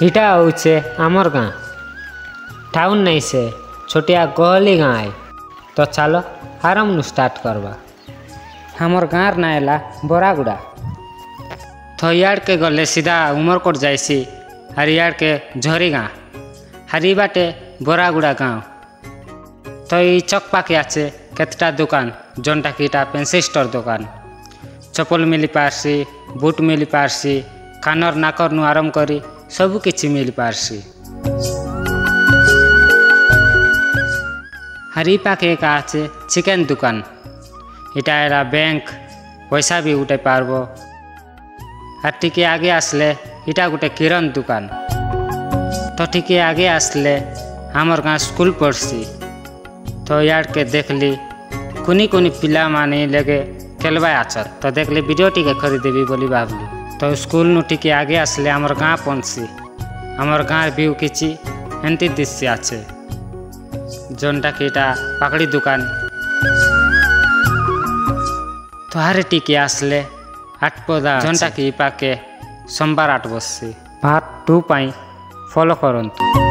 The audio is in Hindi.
इटा होचे आमर गाँ टाउन नहीं से छोटिया गहली गाँ है। तो चलो आराम नु स्टार्ट करवा। हमर गाँर नाला बरागुड़ा। तो यार के गले सीधा उमरकोट जाइसी और यार के झरी गाँ हरी बाटे बरागुड़ा गाँव। तो ये चौक पाके आछे केतटा दुकान जोनटा कि पेंसिल स्टोर दुकान चप्पल मिली पारसी बुट मिली पारसी कानर नाकर नु आरंभ करी सबु किछि मिली पारसी। हरी पाके एक आछे चिकेन दुकान इटा एरा बैंक पैसा भी उठाई पारबो। और टिके आगे आसले इटा गोटे किरण दुकान। तो टिके आगे आसले हमर गाँ स्कूल पढ़सी। तो यार के देखली कुनी कुनी पिला माने लगे खेलबा आछत तो देखली वीडियो टिके खरीदेबी बोली भाबली। तो स्कूल नु टिके आगे आसले हमर गाँ पहुंचसी। हमर गाँ व्यू किछि एंती दृश्य आछे जोनटा कि इटा पाकड़ी दुकान। तो हारे टिके आसले आठपदा जोनटा कि पाके सोमवार 8 बजसी। पार्ट 2 पाई फॉलो करंतु।